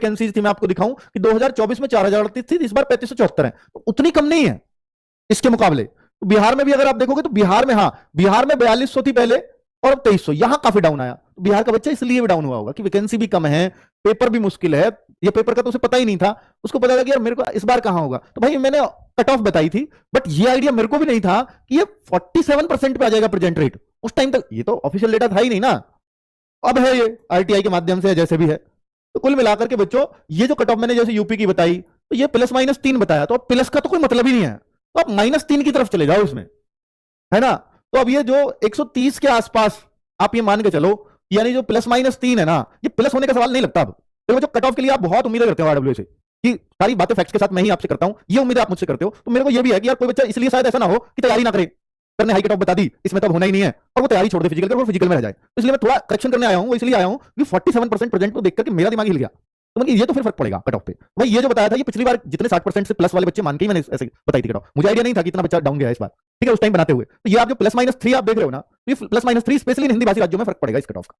Vacancy थी मैं आपको दिखाऊं कि 2024 में 4038 थी, इस बार 3574 है, तो उतनी कम नहीं है इसके मुकाबले। तो बिहार में भी अगर आप देखोगे तो बिहार में, हाँ, बिहार में 4200 थी पहले और अब 2300, यहां काफी डाउन आया। तो बिहार का बच्चा इसलिए भी डाउन हुआ होगा कि वैकेंसी भी कम है, पेपर भी मुश्किल है। ये पेपर का तो उसे पता ही नहीं था, उसको पता था कि यार मेरे को इस बार कहां होगा, तो भाई मैंने कट ऑफ बताई थी, बट ये आइडिया मेरे को भी नहीं था कि ये 47% पे आ जाएगा प्रेजेंट रेट। उस टाइम तक ये तो ऑफिशियल डेटा था ही नहीं ना, अब है ये आरटीआई के माध्यम से जैसे भी है। तो कुल मिलाकर के बच्चों, ये जो कट ऑफ मैंने जैसे यूपी की बताई, तो ये +-3 बताया, तो अब प्लस का तो कोई मतलब ही नहीं है, तो आप -3 की तरफ चले जाओ इसमें, है ना। तो अब ये जो 130 के आसपास आप ये मान के चलो, यानी जो +-3 है ना, ये प्लस होने का सवाल नहीं लगता। अब देखो जो कट ऑफ के लिए आप बहुत उम्मीदें करते हो आरडब्ल्यू से कि सारी बातें फैक्ट्स के साथ मैं ही आपसे करता हूं, ये उम्मीदें आप मुझसे करते हो, तो मेरे को ये भी है कि यार कोई बच्चा इसलिए शायद ऐसा ना हो कि तैयारी ना करे, सर ने हाई कट ऑफ बता दी, इसमें तो होना ही नहीं है, और वो तैयारी छोड़ दे फिजिकल कर, वो फिजिकल में रह जाए। तो इसलिए मैं थोड़ा करेक्शन करने आया हूं, वो इसलिए आया हूं कि 47% प्रेजेंट को देखकर के मेरा दिमाग हिल गया। तो मतलब ये तो फिर फर्क पड़ेगा कट ऑफ पे। भाई ये जो बताया था, ये पिछली बार जितने 60% से प्लस वाले बच्चे मान के ही मैंने ऐसे बताई थी कट ऑफ, मुझे आइडिया नहीं था कि इतना बच्चा डाउन गया है इस बार, ठीक है, उस टाइम बनाते हुए। तो ये आप जो +-3 आप देख रहे हो ना, ये +-3 स्पेशली इन हिंदी भाषी राज्यों में फर्क पड़ेगा इस कट ऑफ का,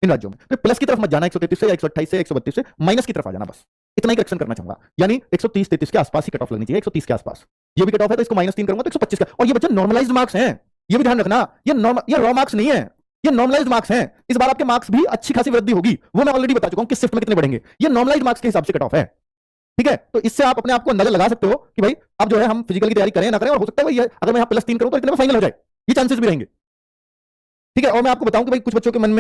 इन राज्यों में। तो प्लस की तरफ मत जाना 133 से या 128 से 132 से, माइनस की तरफ आ जाना, बस इतना ही करेक्शन करना चाहूंगा। यानी 130-33 के आसपास ही कट ऑफ लगनी चाहिए, 130 के आसपास। ये भी कट ऑफ है तो इसको -3 करूंगा तो 125 का। और ये बच्चा नॉर्मलाइज्ड मार्क्स हैं, ये भी ध्यान रखना, ये रॉ मार्क्स नहीं है, ये नॉर्मलाइज्ड मार्क्स हैं। इस बार आपके मार्क्स भी अच्छी खासी वृद्धि होगी, वो मैं ऑलरेडी बता चुका हूं किस शिफ्ट में कितने बढ़ेंगे। ये नॉर्मलाइज्ड मार्क्स के हिसाब से कट ऑफ है, ठीक है। तो इससे आप अपने आप को अंदाजा लगा सकते हो कि भाई अब जो है हम फिजिकल की तैयारी करें ना करें, और हो सकता है भाई अगर मैं यहाँ +3 करूं तो इतने में फाइनल हो जाए, ये चांसेस भी रहेंगे, ठीक है। और मैं आपको बताऊं कि भाई कुछ बच्चों के मन में